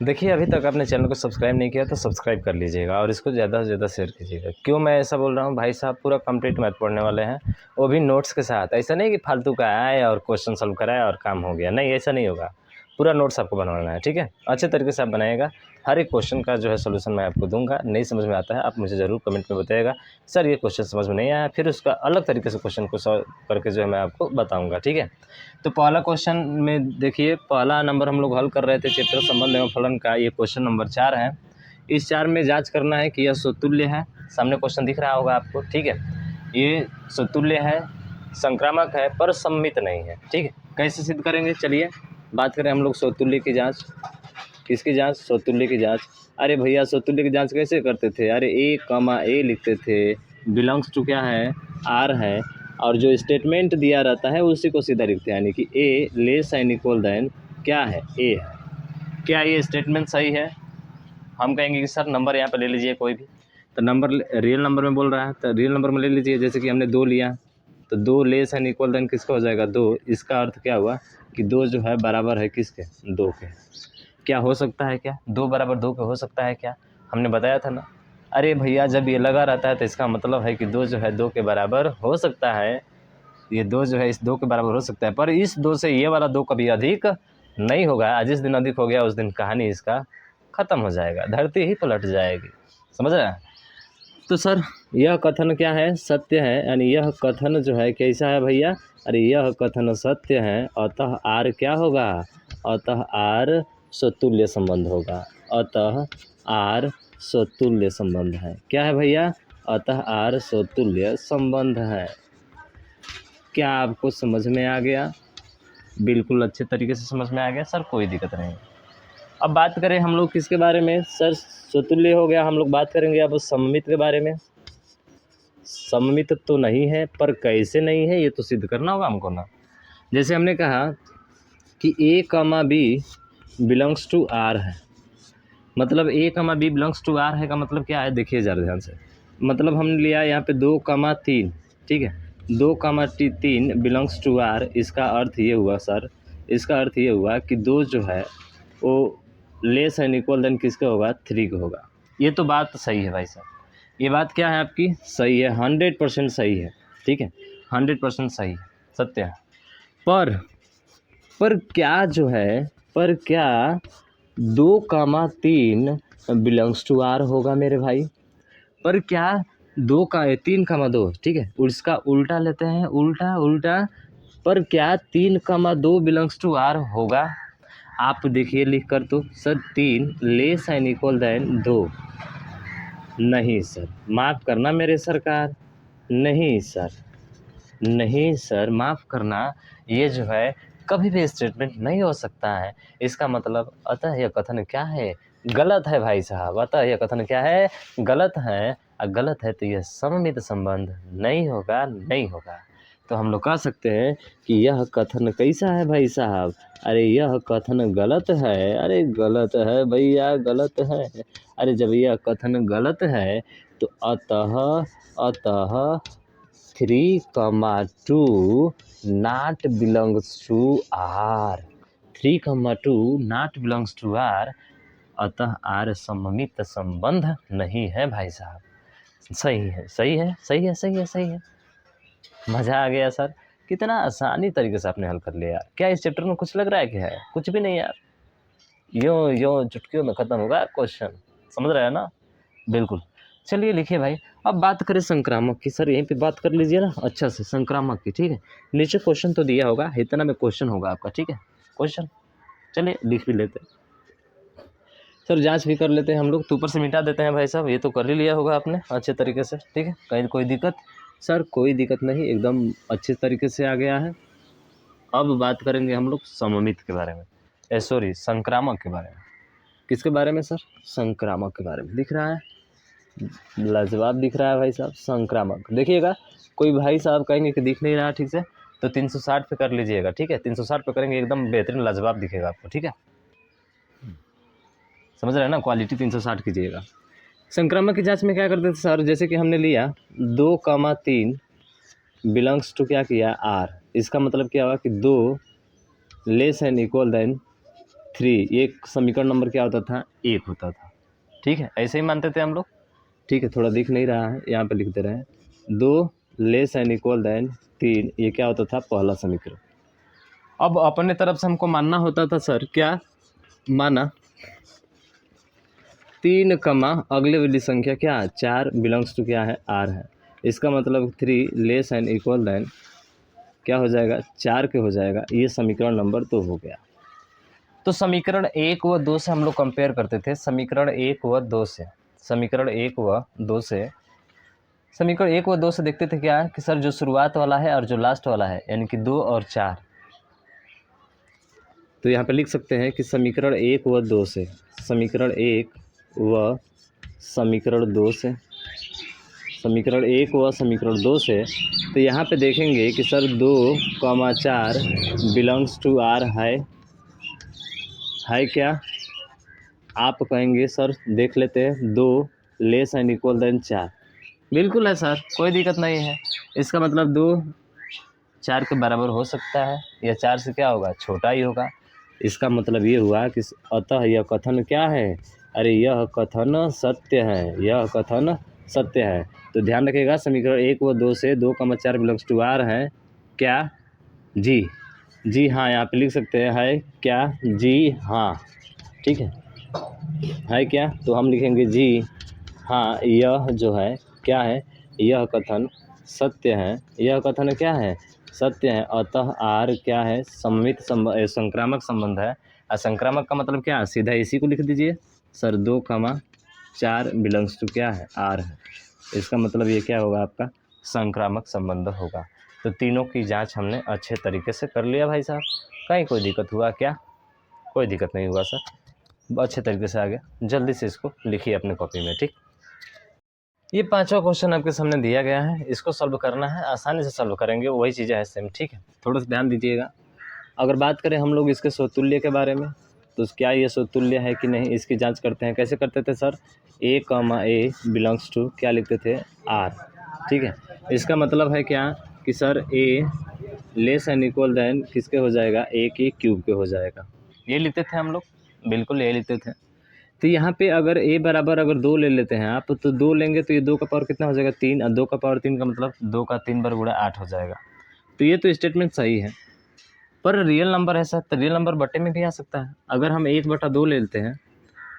देखिए, अभी तक आपने चैनल को सब्सक्राइब नहीं किया तो सब्सक्राइब कर लीजिएगा और इसको ज़्यादा से ज़्यादा शेयर कीजिएगा। क्यों मैं ऐसा बोल रहा हूँ, भाई साहब पूरा कंप्लीट मैथ पढ़ने वाले हैं, वो भी नोट्स के साथ। ऐसा नहीं कि फालतू का आए और क्वेश्चन सॉल्व कराए और काम हो गया, नहीं ऐसा नहीं होगा। पूरा नोट्स आपको बनवाना है, ठीक है। अच्छे तरीके से आप बनाइएगा, हर एक क्वेश्चन का जो है सोल्यूशन मैं आपको दूंगा। नहीं समझ में आता है आप मुझे ज़रूर कमेंट में बताइएगा, सर ये क्वेश्चन समझ में नहीं आया, फिर उसका अलग तरीके से क्वेश्चन को सॉल्व करके जो है मैं आपको बताऊँगा, ठीक है। तो पहला क्वेश्चन में देखिए, पहला नंबर हम लोग हल कर रहे थे चैप्टर संबंध एवं फलन का। ये क्वेश्चन नंबर 4 है। इस 4 में जांच करना है कि यह स्वतुल्य है। सामने क्वेश्चन दिख रहा होगा आपको, ठीक है। ये स्वतुल्य है, संक्रामक है, पर सममित नहीं है, ठीक है। कैसे सिद्ध करेंगे, चलिए बात करें हम लोग स्वतुल्य की जाँच। किसकी जाँच? स्वतुल्य की जाँच। अरे भैया, स्वतुल्य की जाँच कैसे करते थे? अरे ए कमा ए लिखते थे, बिलोंग्स टू क्या है? आर है, और जो स्टेटमेंट दिया रहता है उसी को सीधा लिखते हैं, यानी कि ए लेस एंड इक्वल देन क्या है? ए है। क्या ये स्टेटमेंट सही है? हम कहेंगे कि सर नंबर यहाँ पे ले लीजिए कोई भी। तो नंबर रियल नंबर में बोल रहा है, तो रियल नंबर में ले लीजिए। जैसे कि हमने 2 लिया, तो 2 लेस एंड इक्वल देन किसका हो जाएगा? 2। इसका अर्थ क्या हुआ कि 2 जो है बराबर है किसके? 2 के। क्या हो सकता है क्या? 2 बराबर 2 के हो सकता है क्या? हमने बताया था ना। अरे भैया, जब ये लगा रहता है तो इसका मतलब है कि 2 जो है 2 के बराबर हो सकता है। ये 2 जो है इस 2 के बराबर हो सकता है, पर इस 2 से ये वाला 2 कभी अधिक नहीं होगा। जिस दिन अधिक हो गया उस दिन कहानी इसका ख़त्म हो जाएगा, धरती ही पलट जाएगी। समझ रहे हैं? तो सर यह कथन क्या है? सत्य है, यानी यह कथन जो है कैसा है भैया? अरे यह कथन सत्य है, अतः आर क्या होगा? अतः आर स्वतुल्य संबंध होगा। अतः आर स्वतुल्य संबंध है। क्या है भैया? अतः आर स्वतुल्य संबंध है। क्या आपको समझ में आ गया? बिल्कुल अच्छे तरीके से समझ में आ गया सर, कोई दिक्कत नहीं। अब बात करें हम लोग किसके बारे में? सर स्वतुल्य हो गया, हम लोग बात करेंगे अब सममित के बारे में। सममित तो नहीं है, पर कैसे नहीं है ये तो सिद्ध करना होगा हमको ना। जैसे हमने कहा कि ए कमा बी बिलोंग्स टू आर है, मतलब ए कमा बी बिलोंग्स टू आर है का मतलब क्या है? देखिए ज़रा ध्यान से। मतलब हमने लिया यहाँ पे 2,3, ठीक है। 2,3 बिलोंग्स टू आर। इसका अर्थ ये हुआ सर, इसका अर्थ ये हुआ कि 2 जो है वो लेस एंड इक्वल देन किसका होगा? 3 का होगा। ये तो बात सही है भाई साहब, ये बात क्या है आपकी? सही है, 100% सही है, ठीक है। 100% सही है, सत्य है। पर क्या जो है, पर क्या 2,3 बिलोंग्स टू आर होगा मेरे भाई? पर क्या 3,2, ठीक है, उसका उल्टा लेते हैं, उल्टा। पर क्या 3,2 बिलोंग्स टू आर होगा? आप देखिए लिख कर, तो sir 3 less and equal than 2। नहीं सर, माफ़ करना मेरे सरकार, नहीं सर, नहीं सर, माफ़ करना। ये जो है कभी भी स्टेटमेंट नहीं हो सकता है। इसका मतलब अतः यह कथन क्या है? गलत है भाई साहब। अतः यह कथन क्या है? गलत है। गलत है तो यह सममित संबंध नहीं होगा, नहीं होगा। तो हम लोग कह सकते हैं कि यह कथन कैसा है भाई साहब? अरे यह कथन गलत है। अरे गलत है भैया, गलत है। अरे जब यह कथन गलत है तो अतः 3,2 not belongs to R। 3,2 not belongs to R, अतः R सममित संबंध नहीं है भाई साहब। सही है, सही है, सही है, सही है, सही है। मज़ा आ गया सर, कितना आसानी तरीके से आपने हल कर लिया। क्या इस चैप्टर में कुछ लग रहा है कि है? कुछ भी नहीं यार, यूँ चुटकियों में ख़त्म होगा क्वेश्चन। समझ रहे हैं ना? बिल्कुल। चलिए लिखिए भाई। अब बात करें संक्रामक की। सर यहीं पे बात कर लीजिए ना अच्छा से, संक्रामक की, ठीक है। नीचे क्वेश्चन तो दिया होगा, इतना में क्वेश्चन होगा आपका, ठीक है। क्वेश्चन चलिए लिख भी लेते हैं सर, जांच भी कर लेते हैं हम लोग। तो ऊपर से मिटा देते हैं भाई साहब, ये तो कर ही लिया होगा आपने अच्छे तरीके से, ठीक है। कहीं कोई दिक्कत? सर कोई दिक्कत नहीं, एकदम अच्छे तरीके से आ गया है। अब बात करेंगे हम लोग सममित के बारे में, सॉरी संक्रामक के बारे में। किसके बारे में सर? संक्रामक के बारे में। दिख रहा है, लाजवाब दिख रहा है भाई साहब, संक्रामक। देखिएगा, कोई भाई साहब कहेंगे कि दिख नहीं रहा ठीक से, तो 360 पे कर लीजिएगा, ठीक है। 360 पे करेंगे, एकदम बेहतरीन लाजवाब दिखेगा आपको, ठीक है। समझ रहे हैं ना? क्वालिटी 360 कीजिएगा। संक्रामक की जांच में क्या करते थे सर? जैसे कि हमने लिया 2,3 बिलोंग्स टू क्या किया? आर। इसका मतलब क्या हुआ कि 2 लेस एंड इक्वल देन 3, ये समीकरण नंबर क्या होता था, 1 होता था। ठीक है, ऐसे ही मानते थे हम लोग। ठीक है, थोड़ा दिख नहीं रहा है, यहाँ पे लिख दे रहे हैं 2 लेस एंड इक्वल देन 3, ये क्या होता था, पहला समीकरण। अब अपने तरफ से हमको मानना होता था सर, क्या माना, 3 कमा अगले वाली संख्या क्या है, 4 बिलोंग्स टू क्या है, आर है। इसका मतलब 3 लेस एंड इक्वल देन क्या हो जाएगा, 4 के हो जाएगा। ये समीकरण नंबर 2 हो गया। तो समीकरण 1 व 2 से हम लोग कंपेयर करते थे, समीकरण 1 व 2 से, समीकरण 1 व 2 से, समीकरण 1 व 2 से देखते थे क्या कि सर जो शुरुआत वाला है और जो लास्ट वाला है, यानी कि 2 और 4, तो यहाँ पे लिख सकते हैं कि समीकरण 1 व 2 से, समीकरण 1 व समीकरण 2 से, समीकरण 1 व समीकरण 2 से, तो यहाँ पे देखेंगे कि सर 2,4 बिलोंग्स टू आर है क्या, आप कहेंगे सर देख लेते हैं 2 लेस एंड इक्वल देन 4, बिल्कुल है सर, कोई दिक्कत नहीं है। इसका मतलब 2 4 के बराबर हो सकता है या 4 से क्या होगा, छोटा ही होगा। इसका मतलब ये हुआ कि अतः यह कथन क्या है, अरे यह कथन सत्य है, यह कथन सत्य है। तो ध्यान रखिएगा, समीकरण 1 व 2 से 2,4 बिलोंग्स टू आर है क्या, जी हाँ, यहाँ पे लिख सकते हैं है क्या, जी हाँ। ठीक है क्या, तो हम लिखेंगे जी हाँ, यह जो है क्या है, यह कथन सत्य है, यह कथन क्या है, सत्य है। अतः आर क्या है, सममित संक्रामक संबंध है। असंक्रामक का मतलब क्या है, सीधा इसी को लिख दीजिए सर, 2,4 बिलोंग्स टू क्या है, आर है। इसका मतलब ये क्या होगा, आपका संक्रामक संबंध होगा। तो तीनों की जांच हमने अच्छे तरीके से कर लिया भाई साहब। कहीं कोई दिक्कत हुआ क्या, कोई दिक्कत नहीं हुआ सर, अच्छे तरीके से आ गया। जल्दी से इसको लिखिए अपने कॉपी में। ठीक, ये 5वां क्वेश्चन आपके सामने दिया गया है, इसको सॉल्व करना है, आसानी से सॉल्व करेंगे, वही चीज़ें हैं सेम। ठीक है, थोड़ा सा ध्यान दीजिएगा। अगर बात करें हम लोग इसके स्वतुल्य के बारे में, तो क्या ये स्वतुल्य है कि नहीं, इसकी जांच करते हैं। कैसे करते थे सर, ए बिलोंग्स टू क्या लिखते थे, आर। ठीक है, इसका मतलब है क्या कि sir A less and equal than किसके हो जाएगा, ए की क्यूब के हो जाएगा। ये लिखते थे हम लोग, बिल्कुल ये लिखते थे। तो यहाँ पे अगर ए बराबर अगर 2 ले लेते हैं आप, तो 2 लेंगे तो ये 2 का पावर कितना हो जाएगा, 3, और 2 का पावर 3 का मतलब 2 का 3 बार गुणा 8 हो जाएगा। तो ये तो स्टेटमेंट सही है, पर रियल नंबर है सर, तो रियल नंबर बटे में भी आ सकता है। अगर हम 1/2 ले लेते हैं,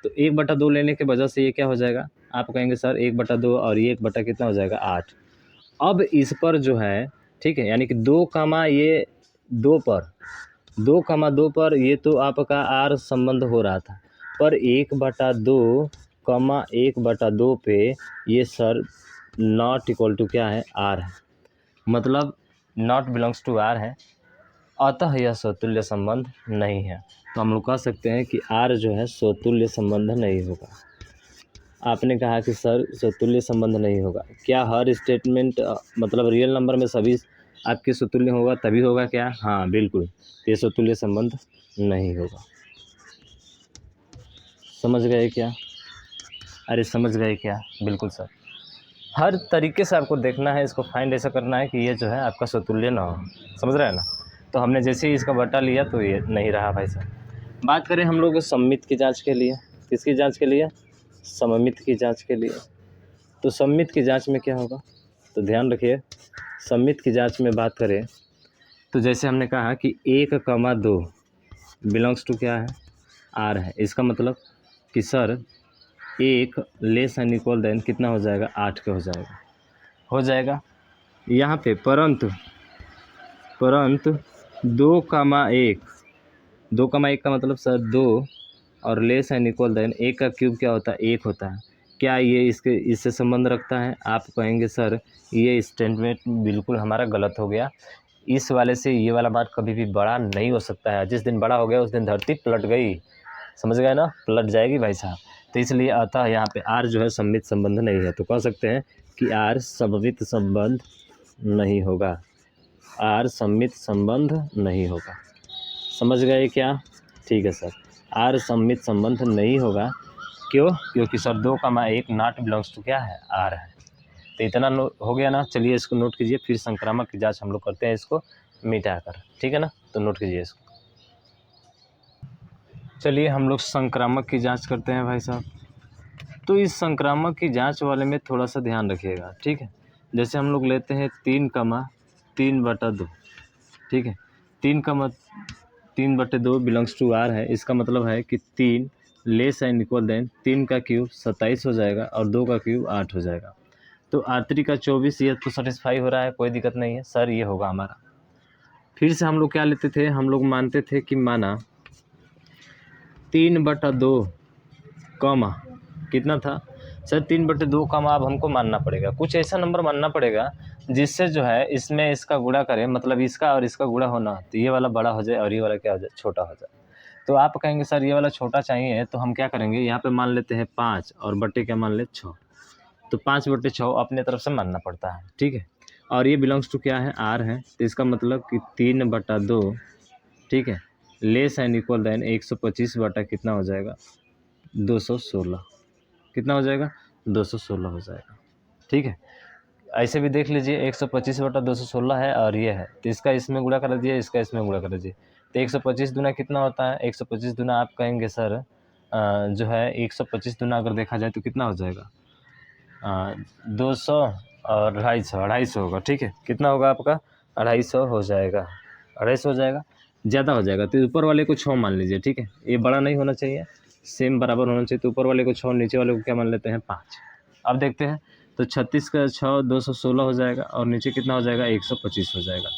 तो 1/2 लेने की वजह से ये क्या हो जाएगा, आप कहेंगे सर 1/2 और ये 1 बटा कितना हो जाएगा, 8। अब इस पर जो है, ठीक है, यानी कि 2 कामा ये 2 पर 2,2 पर ये तो आपका आर संबंध हो रहा था, पर 1/2 कमा 1/2 पे ये सर नॉट इक्वल टू क्या है, आर है, मतलब नॉट बिलोंग्स टू आर है। अतः यह स्वतुल्य संबंध नहीं है। तो हम लोग कह सकते हैं कि आर जो है स्वतुल्य संबंध नहीं होगा। आपने कहा कि सर स्वतुल्य संबंध नहीं होगा, क्या हर स्टेटमेंट मतलब रियल नंबर में सभी आपके स्वतुल्य होगा तभी होगा क्या, हाँ बिल्कुल, ये स्वतुल्य संबंध नहीं होगा। समझ गए क्या, अरे समझ गए क्या, बिल्कुल सर, हर तरीके से आपको देखना है, इसको फाइंड ऐसा करना है कि ये जो है आपका स्वतुल्य ना हो, समझ रहे हैं ना। तो हमने जैसे ही इसका बटा लिया तो ये नहीं रहा भाई साहब। बात करें हम लोग सममित की जांच के लिए, किसकी जांच के लिए, सममित की जांच के लिए। तो सममित की जांच में क्या होगा, तो ध्यान रखिए, सममित की जांच में बात करें तो जैसे हमने कहा कि 1,2 बिलोंग्स टू क्या है, आर है। इसका मतलब कि sir 1 less and equal than कितना हो जाएगा, 8 का हो जाएगा यहाँ पे, परंतु 2,1 का मतलब सर 2 और लेस एंड इक्वल देन 1 का क्यूब क्या होता है, 1 होता है। क्या ये इससे संबंध रखता है, आप कहेंगे सर ये स्टेटमेंट बिल्कुल हमारा गलत हो गया, इस वाले से ये वाला बात कभी भी बड़ा नहीं हो सकता है। जिस दिन बड़ा हो गया उस दिन धरती पलट गई, समझ गए ना, पलट जाएगी भाई साहब। तो इसलिए अतः यहाँ पे आर जो है सममित संबंध नहीं है। तो कह सकते हैं कि आर सममित संबंध नहीं होगा, आर सममित संबंध नहीं होगा। समझ गए क्या, ठीक है सर, आर सममित संबंध नहीं होगा। क्यों, क्योंकि सर 2,1 नॉट बिलोंग्स टू क्या है, आर है। तो इतना हो गया ना, चलिए इसको नोट कीजिए, फिर संक्रामक की जांच हम लोग करते हैं इसको मिटा कर, ठीक है ना। तो नोट कीजिए इसको, चलिए हम लोग संक्रामक की जांच करते हैं भाई साहब। तो इस संक्रामक की जांच वाले में थोड़ा सा ध्यान रखिएगा, ठीक है। जैसे हम लोग लेते हैं 3,3/2, ठीक है। 3/2 बिलोंग्स टू आर है। इसका मतलब है कि 3 लेस एंड इक्वल देन 3 का क्यूब 27 हो जाएगा और 2 का क्यूब 8 हो जाएगा। तो R3 का 24 ये तो सेटिस्फाई हो रहा है, कोई दिक्कत नहीं है सर, ये होगा हमारा। फिर से हम लोग क्या लेते थे, हम लोग मानते थे कि माना 3/2 कॉमा कितना था सर, 3/2 कॉमा अब हमको मानना पड़ेगा, कुछ ऐसा नंबर मानना पड़ेगा जिससे जो है इसमें इसका गुणा करें, मतलब इसका और इसका गुणा होना, तो ये वाला बड़ा हो जाए और ये वाला क्या हो जाए, छोटा हो जाए। तो आप कहेंगे सर ये वाला छोटा चाहिए, तो हम क्या करेंगे, यहाँ पे मान लेते हैं 5 और बट्टे क्या मान ले 6, तो 5/6 अपने तरफ से मानना पड़ता है, ठीक है। और ये बिलोंग्स टू क्या है, आर है, तो इसका मतलब कि 3/2, ठीक है, लेस एंड इक्वल देन 125 बटा कितना हो जाएगा, 216, कितना हो जाएगा, 216 हो जाएगा, ठीक है। ऐसे भी देख लीजिए 125/216 है और ये है, तो इसका इसमें गुणा कर दीजिए, इसका इसमें गुणा कर दीजिए, तो 125 दूना कितना होता है, 125 दूना आप कहेंगे सर जो है 125 दूना अगर देखा जाए तो कितना हो जाएगा, 200 और 250 होगा, ठीक है। कितना होगा आपका, 250 हो जाएगा, 250 हो जाएगा, ज़्यादा हो जाएगा तो ऊपर वाले को 6 मान लीजिए, ठीक है। ये बड़ा नहीं होना चाहिए, सेम बराबर होना चाहिए, तो ऊपर वाले को 6, नीचे वाले को क्या मान लेते हैं 5। अब देखते हैं, तो 36 का 6 216 हो जाएगा और नीचे कितना हो जाएगा, 125 हो जाएगा।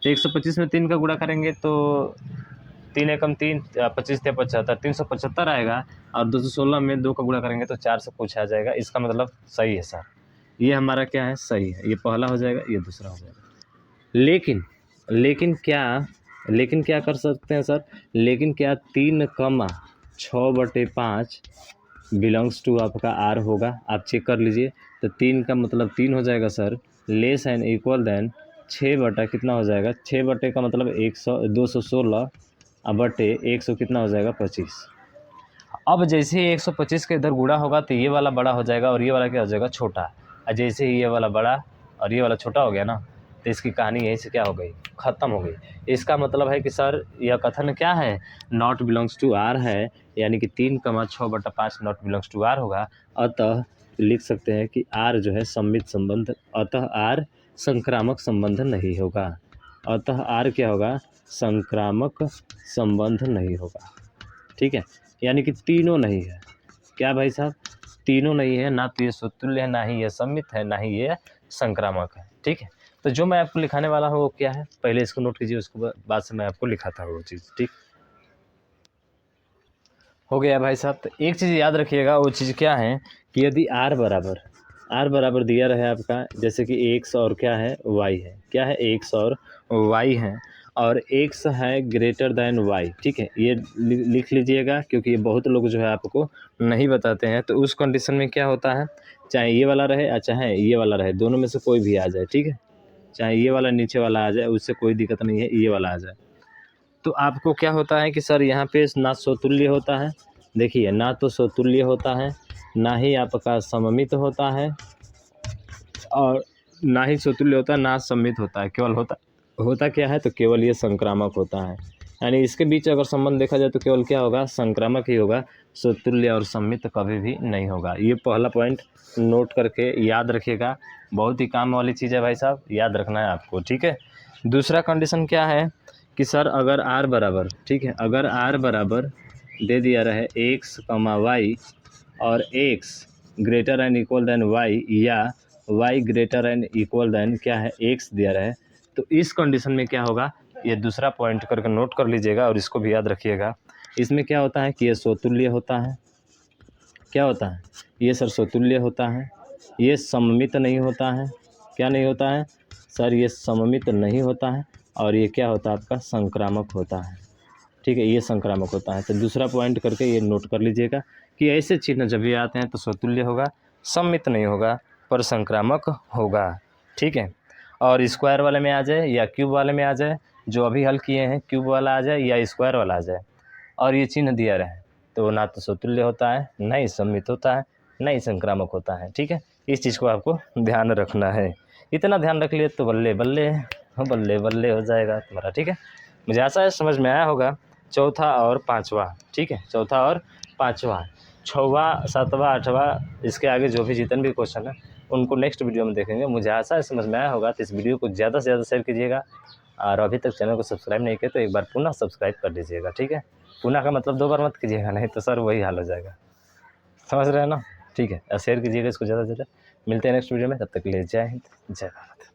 तो 125 में 3 का गुणा करेंगे तो 3 एकम 3, 25 × 75, 375 आएगा, और 216 में 2 का गुणा करेंगे तो 4 से कुछ आ जाएगा। इसका मतलब सही है सर, ये हमारा क्या है, सही है, ये पहला हो जाएगा, ये दूसरा हो जाएगा। लेकिन क्या कर सकते हैं सर, लेकिन क्या 3,6/5 बिलोंग्स टू आपका आर होगा, आप चेक कर लीजिए। तो 3 का मतलब 3 हो जाएगा sir, less and equal than 6 बटा कितना हो जाएगा, 6 बटे का मतलब 216 बटे 100 कितना हो जाएगा, 25। अब जैसे ही 125 के इधर गुणा होगा तो ये वाला बड़ा हो जाएगा और ये वाला क्या हो जाएगा, छोटा। और जैसे ही ये वाला बड़ा और ये वाला छोटा हो गया ना, तो इसकी कहानी यहीं से क्या हो गई, ख़त्म हो गई। इसका मतलब है कि सर यह कथन क्या है, नॉट बिलोंग्स टू आर है, यानी कि 3,6/5 नॉट बिलोंग्स टू आर होगा। अतः लिख सकते हैं कि आर जो है सम्मित संबंध, अतः आर संक्रामक संबंध नहीं होगा, अतः आर क्या होगा, संक्रामक संबंध नहीं होगा, ठीक है। यानी कि तीनों नहीं है, क्या भाई साहब, तीनों नहीं है, ना तो ये स्वतुल्य है, ना ही ये सम्मित है, ना ही ये संक्रामक है, ठीक है। तो जो मैं आपको लिखाने वाला हूँ वो क्या है, पहले इसको नोट कीजिए, उसके बाद से मैं आपको लिखाता हूँ वो चीज़, ठीक हो गया भाई साहब। तो एक चीज़ याद रखिएगा, वो चीज़ क्या है कि यदि आर बराबर दिया रहे आपका, जैसे कि एक्स और क्या है, वाई है, क्या है, एक्स और वाई है, और एक्स है ग्रेटर दैन वाई, ठीक है, ये लिख लीजिएगा, क्योंकि ये बहुत लोग जो है आपको नहीं बताते हैं। तो उस कंडीशन में क्या होता है, चाहे ये वाला रहे या चाहे ये वाला रहे, दोनों में से कोई भी आ जाए, ठीक है, चाहे ये वाला नीचे वाला आ जाए, उससे कोई दिक्कत नहीं है, ये वाला आ जाए। तो आपको क्या होता है कि सर यहाँ पे ना स्वतुल्य होता है, देखिए ना तो स्वतुल्य होता है, ना ही आपका सममित होता है, और ना ही स्वतुल्य होता है, ना सम्मित होता है, केवल होता क्या है, तो केवल ये संक्रामक होता है। यानी इसके बीच अगर संबंध देखा जाए तो केवल क्या होगा, संक्रामक ही होगा, स्वतुल्य और सम्मित कभी भी नहीं होगा। ये पहला पॉइंट नोट करके याद रखिएगा, बहुत ही काम वाली चीज़ है भाई साहब, याद रखना है आपको, ठीक है। दूसरा कंडीशन क्या है कि सर अगर आर बराबर, ठीक है, अगर आर बराबर दे दिया रहे एक्स कमा वाई, और x greater and equal than y, या y greater and equal than क्या है, एक्स दिया रहे, तो इस कंडीशन में क्या होगा, ये दूसरा पॉइंट करके नोट कर लीजिएगा और इसको भी याद रखिएगा। इसमें क्या होता है कि ये स्वतुल्य होता है, क्या होता है, ये सर स्वतुल्य होता है, ये सममित नहीं होता है, क्या नहीं होता है सर, ये सममित नहीं होता है, और ये क्या होता है आपका, संक्रामक होता है, ठीक है, ये संक्रामक होता है। तो दूसरा पॉइंट करके ये नोट कर लीजिएगा कि ऐसे चिन्ह जब भी आते हैं तो स्वतुल्य होगा, सम्मित नहीं होगा, पर संक्रामक होगा, ठीक है। और स्क्वायर वाले में आ जाए या क्यूब वाले में आ जाए, जो अभी हल किए हैं, क्यूब वाला आ जाए या स्क्वायर वाला आ जाए, और ये चिन्ह दिया रहे, तो ना तो स्वतुल्य होता है, ना ही सम्मित होता है, ना ही संक्रामक होता है, ठीक है। इस चीज़ को आपको ध्यान रखना है, इतना ध्यान रख लिए तो बल्ले बल्ले बल्ले बल्ले हो जाएगा तुम्हारा, ठीक है। मुझे आशा है समझ में आया होगा। चौथा और पाँचवा, ठीक है, चौथा और पाँचवा, छठवां, सातवां, आठवां, इसके आगे जो भी जितने भी क्वेश्चन है उनको नेक्स्ट वीडियो में देखेंगे। मुझे आशा है समझ में आया होगा, तो इस वीडियो को ज़्यादा से ज़्यादा शेयर कीजिएगा, और अभी तक चैनल को सब्सक्राइब नहीं किया तो एक बार पुनः सब्सक्राइब कर लीजिएगा, ठीक है। पुनः का मतलब 2 बार मत कीजिएगा, नहीं तो सर वही हाल हो जाएगा, समझ रहे हैं ना। ठीक है, शेयर कीजिएगा इसको ज़्यादा से ज़्यादा। मिलते हैं नेक्स्ट वीडियो में, तब तक के लिए जय हिंद, जय भारत।